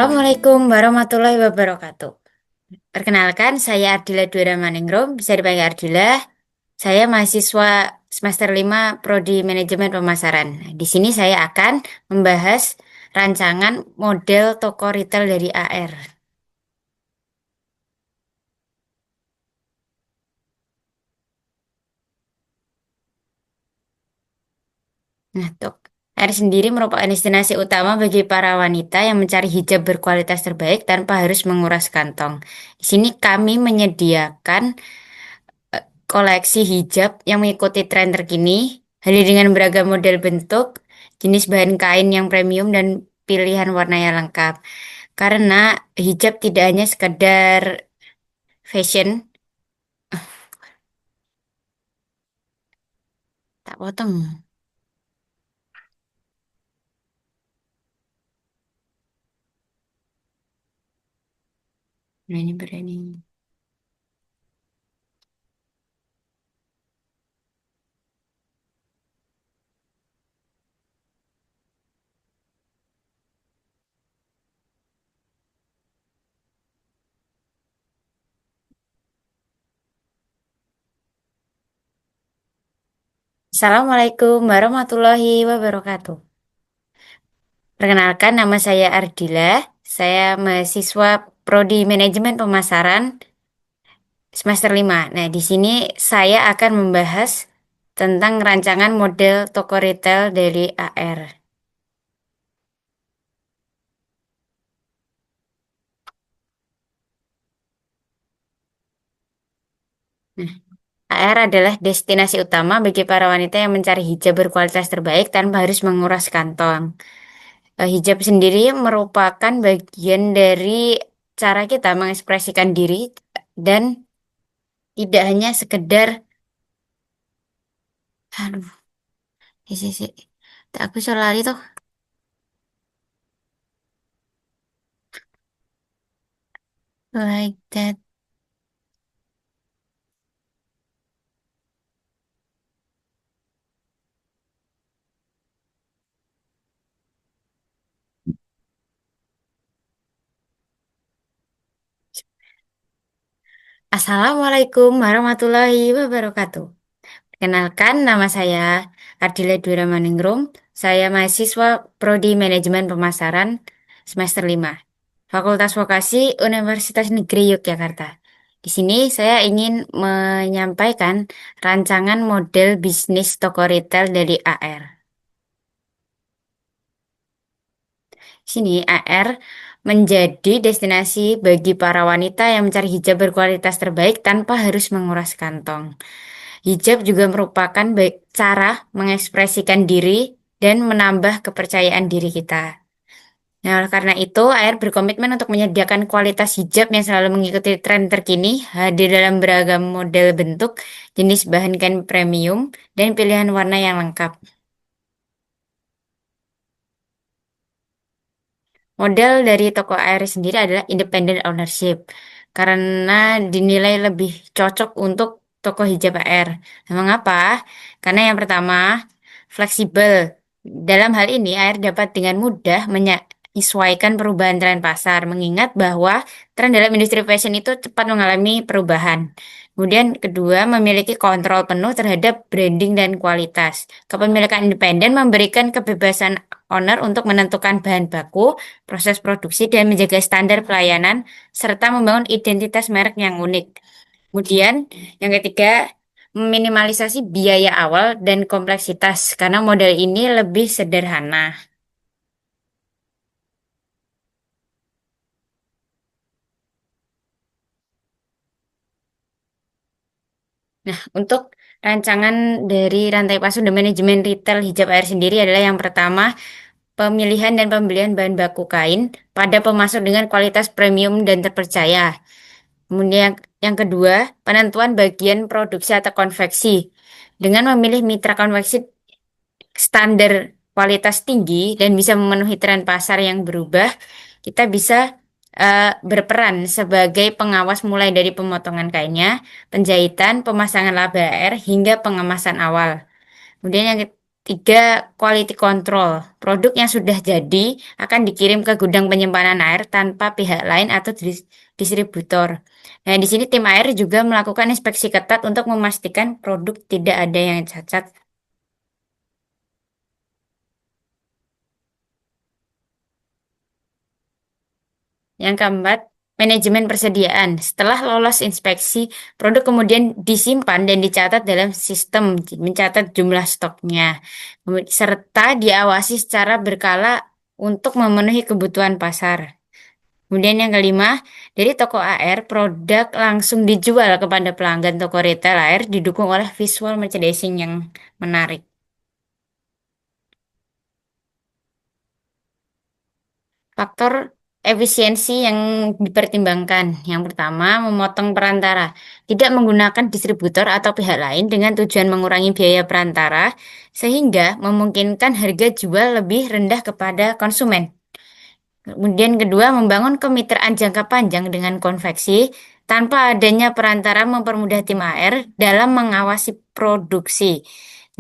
Assalamualaikum warahmatullahi wabarakatuh. Perkenalkan, saya Ardila Dwara Maningrum, bisa dipanggil Ardila. Saya mahasiswa semester 5 Prodi Manajemen Pemasaran. Nah, di sini saya akan membahas rancangan model toko retail dari AR. Nah, AR sendiri merupakan destinasi utama bagi para wanita yang mencari hijab berkualitas terbaik tanpa harus menguras kantong. Di sini kami menyediakan koleksi hijab yang mengikuti tren terkini, hadir dengan beragam model bentuk, jenis bahan kain yang premium dan pilihan warna yang lengkap. Karena hijab tidak hanya sekedar fashion, tak potong. Berani-berani. Assalamualaikum warahmatullahi wabarakatuh. Perkenalkan, nama saya Ardila. Saya mahasiswa Prodi Manajemen Pemasaran semester 5. Nah, di sini saya akan membahas tentang rancangan model toko retail dari AR. Nah, AR adalah destinasi utama bagi para wanita yang mencari hijab berkualitas terbaik tanpa harus menguras kantong. Hijab sendiri merupakan bagian dari cara kita mengekspresikan diri dan tidak hanya sekedar, aduh, isi. Tak aku lari tuh, like that. Assalamualaikum warahmatullahi wabarakatuh. Kenalkan, nama saya Ardila Dwara Maningrum. Saya mahasiswa Prodi Manajemen Pemasaran semester 5, Fakultas Vokasi Universitas Negeri Yogyakarta. Di sini saya ingin menyampaikan rancangan model bisnis toko retail dari AR. Sini AR menjadi destinasi bagi para wanita yang mencari hijab berkualitas terbaik tanpa harus menguras kantong. Hijab juga merupakan cara mengekspresikan diri dan menambah kepercayaan diri kita. Nah, oleh karena itu, AR berkomitmen untuk menyediakan kualitas hijab yang selalu mengikuti tren terkini, hadir dalam beragam model bentuk, jenis bahan kain premium, dan pilihan warna yang lengkap. Model dari toko AR sendiri adalah independent ownership, karena dinilai lebih cocok untuk toko hijab AR. Nah, mengapa? Karena yang pertama, fleksibel. Dalam hal ini, AR dapat dengan mudah menyesuaikan perubahan tren pasar, mengingat bahwa tren dalam industri fashion itu cepat mengalami perubahan. Kemudian kedua, memiliki kontrol penuh terhadap branding dan kualitas. Kepemilikan independen memberikan kebebasan owner untuk menentukan bahan baku, proses produksi, dan menjaga standar pelayanan, serta membangun identitas merek yang unik. Kemudian, yang ketiga, meminimalisasi biaya awal dan kompleksitas, karena model ini lebih sederhana. Nah, untuk rancangan dari rantai pasok dan manajemen retail hijab air sendiri adalah yang pertama, pemilihan dan pembelian bahan baku kain pada pemasok dengan kualitas premium dan terpercaya. Kemudian yang kedua, penentuan bagian produksi atau konveksi. Dengan memilih mitra konveksi standar kualitas tinggi dan bisa memenuhi tren pasar yang berubah, kita bisa berperan sebagai pengawas mulai dari pemotongan kainnya, penjahitan, pemasangan laba air, hingga pengemasan awal. Kemudian yang Tiga, quality control. Produk yang sudah jadi akan dikirim ke gudang penyimpanan air tanpa pihak lain atau distributor. Nah, di sini tim air juga melakukan inspeksi ketat untuk memastikan produk tidak ada yang cacat. Yang keempat, manajemen persediaan. Setelah lolos inspeksi, produk kemudian disimpan dan dicatat dalam sistem, mencatat jumlah stoknya, serta diawasi secara berkala untuk memenuhi kebutuhan pasar. Kemudian yang kelima, dari toko AR, produk langsung dijual kepada pelanggan toko retail AR didukung oleh visual merchandising yang menarik. Faktor efisiensi yang dipertimbangkan. Yang pertama, memotong perantara. Tidak menggunakan distributor atau pihak lain dengan tujuan mengurangi biaya perantara, sehingga memungkinkan harga jual lebih rendah kepada konsumen. Kemudian kedua, membangun kemitraan jangka panjang dengan konveksi tanpa adanya perantara mempermudah tim AR dalam mengawasi produksi,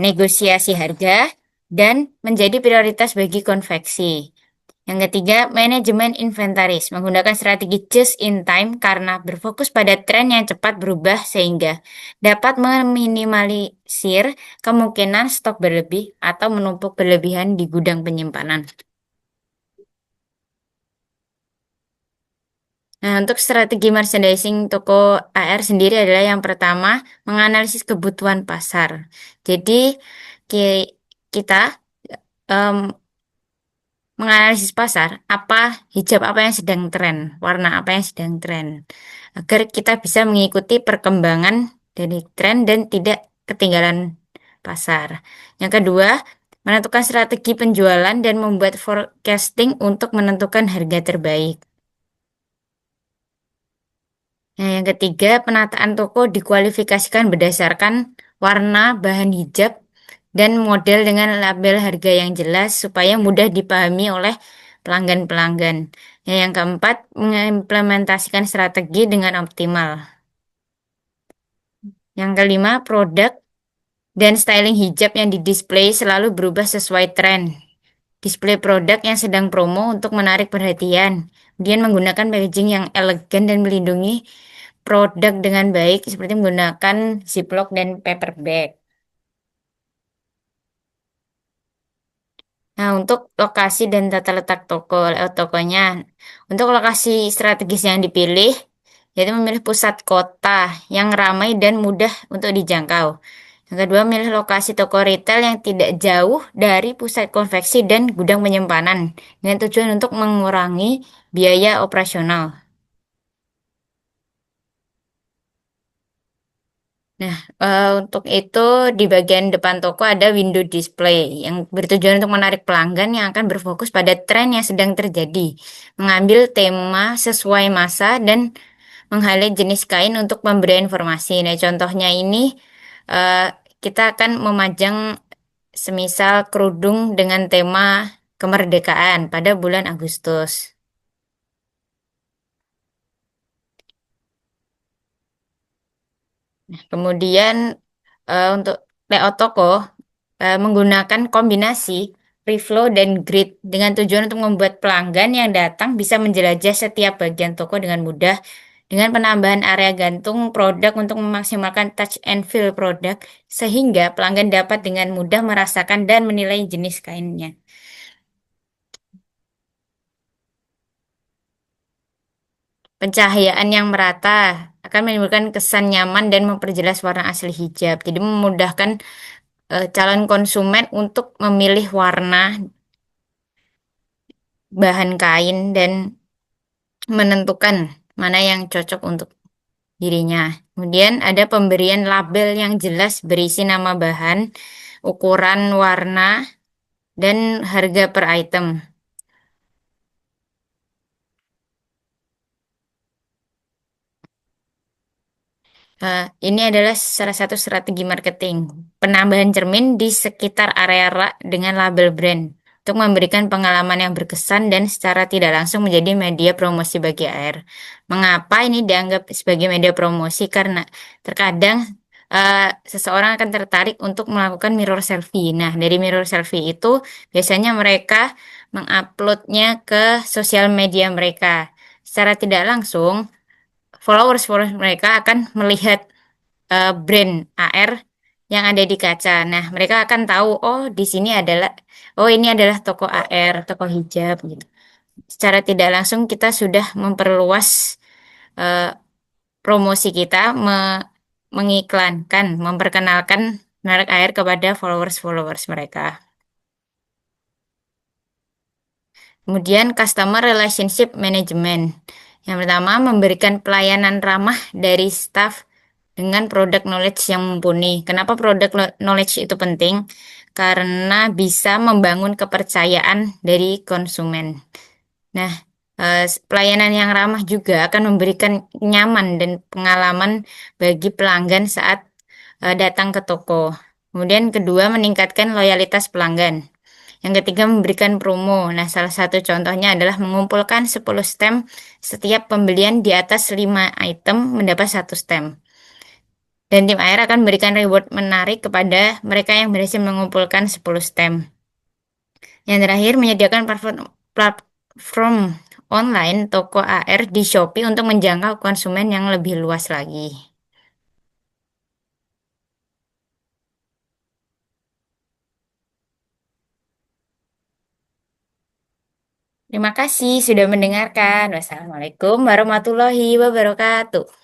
negosiasi harga, dan menjadi prioritas bagi konveksi. Yang ketiga, manajemen inventaris menggunakan strategi just in time karena berfokus pada tren yang cepat berubah sehingga dapat meminimalisir kemungkinan stok berlebih atau menumpuk berlebihan di gudang penyimpanan. Nah, untuk strategi merchandising toko AR sendiri adalah yang pertama, menganalisis kebutuhan pasar. Jadi, kita em, menganalisis pasar, hijab apa yang sedang tren, warna apa yang sedang tren, agar kita bisa mengikuti perkembangan dari tren dan tidak ketinggalan pasar. Yang kedua, menentukan strategi penjualan dan membuat forecasting untuk menentukan harga terbaik. Nah, yang ketiga, penataan toko dikualifikasikan berdasarkan warna, bahan hijab, dan model dengan label harga yang jelas supaya mudah dipahami oleh pelanggan-pelanggan. Nah, yang keempat, mengimplementasikan strategi dengan optimal. Yang kelima, produk dan styling hijab yang didisplay selalu berubah sesuai tren. Display produk yang sedang promo untuk menarik perhatian. Kemudian menggunakan packaging yang elegan dan melindungi produk dengan baik seperti menggunakan ziplock dan paper bag. Nah, untuk lokasi dan tata letak toko, layout tokonya, untuk lokasi strategis yang dipilih, yaitu memilih pusat kota yang ramai dan mudah untuk dijangkau. Yang kedua, memilih lokasi toko retail yang tidak jauh dari pusat konveksi dan gudang penyimpanan, dengan tujuan untuk mengurangi biaya operasional. Nah, untuk itu di bagian depan toko ada window display yang bertujuan untuk menarik pelanggan yang akan berfokus pada tren yang sedang terjadi, mengambil tema sesuai masa dan meng-highlight jenis kain untuk memberi informasi. Nah, contohnya ini eh, kita akan memajang semisal kerudung dengan tema kemerdekaan pada bulan Agustus. Kemudian untuk layout toko menggunakan kombinasi free flow dan grid dengan tujuan untuk membuat pelanggan yang datang bisa menjelajah setiap bagian toko dengan mudah dengan penambahan area gantung produk untuk memaksimalkan touch and feel produk sehingga pelanggan dapat dengan mudah merasakan dan menilai jenis kainnya. Pencahayaan yang merata akan menimbulkan kesan nyaman dan memperjelas warna asli hijab. Jadi memudahkan calon konsumen untuk memilih warna, bahan kain, dan menentukan mana yang cocok untuk dirinya. Kemudian ada pemberian label yang jelas berisi nama bahan, ukuran warna, dan harga per item. Ini adalah salah satu strategi marketing. Penambahan cermin di sekitar area rak dengan label brand untuk memberikan pengalaman yang berkesan dan secara tidak langsung menjadi media promosi bagi AR. Mengapa ini dianggap sebagai media promosi? Karena terkadang eh, seseorang akan tertarik untuk melakukan mirror selfie. Nah, dari mirror selfie itu biasanya mereka menguploadnya ke sosial media mereka. Secara tidak langsung, followers-followers mereka akan melihat brand AR yang ada di kaca. Nah, mereka akan tahu, oh di sini adalah, oh ini adalah toko AR, toko hijab gitu. Secara tidak langsung kita sudah memperluas eh, promosi kita, mengiklankan, memperkenalkan merek AR kepada followers-followers mereka. Kemudian Customer Relationship Management. Yang pertama, memberikan pelayanan ramah dari staff dengan produk knowledge yang mumpuni. Kenapa produk knowledge itu penting? Karena bisa membangun kepercayaan dari konsumen. Nah, pelayanan yang ramah juga akan memberikan nyaman dan pengalaman bagi pelanggan saat datang ke toko. Kemudian kedua, meningkatkan loyalitas pelanggan. Yang ketiga, memberikan promo. Nah, salah satu contohnya adalah mengumpulkan 10 stem setiap pembelian di atas 5 item mendapat satu stem. Dan tim AR akan memberikan reward menarik kepada mereka yang berhasil mengumpulkan 10 stem. Yang terakhir, menyediakan platform online toko AR di Shopee untuk menjangkau konsumen yang lebih luas lagi. Terima kasih sudah mendengarkan. Wassalamualaikum warahmatullahi wabarakatuh.